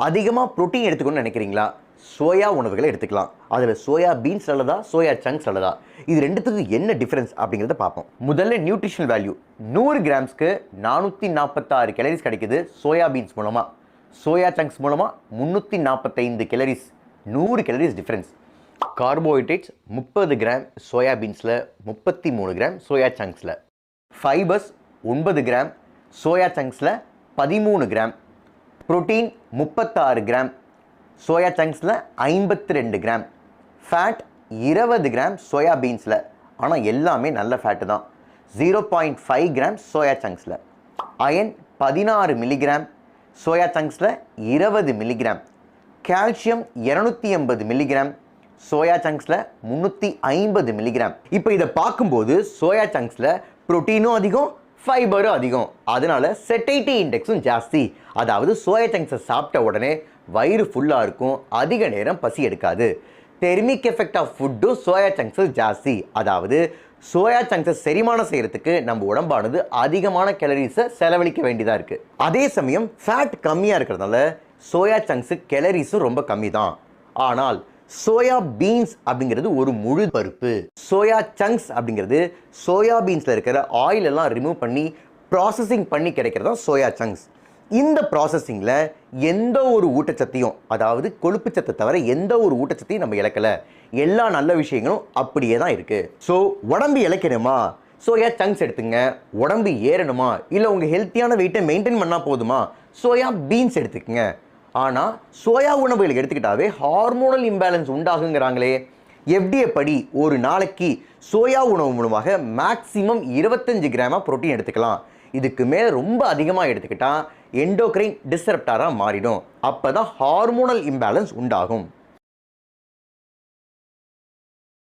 அதிகமாக புரோட்டீன் எடுத்துக்கணும்னு நினைக்கிறீங்களா? சோயா உணவுகளை எடுத்துக்கலாம். அதில் சோயா பீன்ஸ் நல்லதா, சோயா சங்க்ஸ் நல்லதா? இது ரெண்டுத்துக்கு என்ன டிஃபரன்ஸ் அப்படிங்கிறத பார்ப்போம். முதல்ல நியூட்ரிஷனல் வேல்யூ. 100 கிராம்ஸ்க்கு 446 கேலரிஸ் கிடைக்குது சோயா பீன்ஸ் மூலமாக. சோயா சங்க்ஸ் மூலமாக 345 calories. 100 calories difference. Carbohydrates 30 gram soya பீன்ஸில், 33 கிராம் சோயா சங்க்ஸில். ஃபைபர்ஸ் 9 கிராம் சோயா சங்க்ஸில், 13 கிராம். புரோட்டீன் 36 கிராம் சோயா சங்க்ஸில், 52 கிராம். ஃபேட் 20 கிராம் சோயா பீன்ஸில், ஆனால் எல்லாமே நல்ல ஃபேட்டு தான். 0.5 கிராம் சோயா சங்க்ஸில். அயன் 16 மில்லிகிராம் சோயா சங்க்ஸில், 20 மில்லிகிராம். கால்சியம் 280 மில்லிகிராம் சோயா சங்க்ஸில், 350 மில்லிகிராம். இப்போ இதை பார்க்கும்போது சோயா சங்க்ஸில் புரோட்டீனும் அதிகம், ஃபைபரும் அதிகம். அதனால செட்டைட்டி இண்டெக்ஸும் ஜாஸ்தி. அதாவது சோயா சங்க்ஸை சாப்பிட்ட உடனே வயிறு ஃபுல்லாக இருக்கும், அதிக நேரம் பசி எடுக்காது. தெர்மிக் எஃபெக்ட் ஆஃப் ஃபுட்டும் சோயா சங்க்ஸில் ஜாஸ்தி. அதாவது சோயா சங்க்ஸை செரிமானம் செய்கிறதுக்கு நம்ம உடம்பானது அதிகமான கேலரிஸை செலவழிக்க வேண்டியதாக இருக்குது. அதே சமயம் ஃபேட் கம்மியாக இருக்கிறதுனால சோயா சங்க்ஸு கேலரிஸும் ரொம்ப கம்மி தான். ஆனால் சோயா பீன்ஸ் அப்படிங்கிறது ஒரு முழு பருப்பு. சோயா சங்க்ஸ் அப்படிங்கிறது சோயா பீன்ஸில் இருக்கிற ஆயில் எல்லாம் ரிமூவ் பண்ணி ப்ராசஸிங் பண்ணி கிடைக்கிறதா சோயா சங்க்ஸ். இந்த ப்ராசஸிங்கில் எந்த ஒரு ஊட்டச்சத்தையும், அதாவது கொழுப்பு சத்தை தவிர எந்த ஒரு ஊட்டச்சத்தையும் நம்ம இழக்கலை. எல்லா நல்ல விஷயங்களும் அப்படியே தான் இருக்குது. ஸோ உடம்பு இழைக்கணுமா? சோயா சங்க்ஸ் எடுத்துங்க. உடம்பு ஏறணுமா, இல்லை உங்கள் ஹெல்த்தியான வெயிட்டை மெயின்டைன் பண்ணால் போதுமா? சோயா பீன்ஸ் எடுத்துக்கங்க. ஆனால் சோயா உணவுகள் எடுத்துக்கிட்டாவே ஹார்மோனல் இம்பேலன்ஸ் உண்டாகுங்கிறாங்களே. FDA படி ஒரு நாளைக்கு சோயா உணவு மூலமாக மேக்ஸிமம் 25 கிராமாக புரோட்டீன் எடுத்துக்கலாம். இதுக்கு மேலே ரொம்ப அதிகமாக எடுத்துக்கிட்டால் எண்டோக்ரைன் டிஸ்ரப்டாராக மாறிடும். அப்போ தான் ஹார்மோனல் இம்பேலன்ஸ் உண்டாகும்.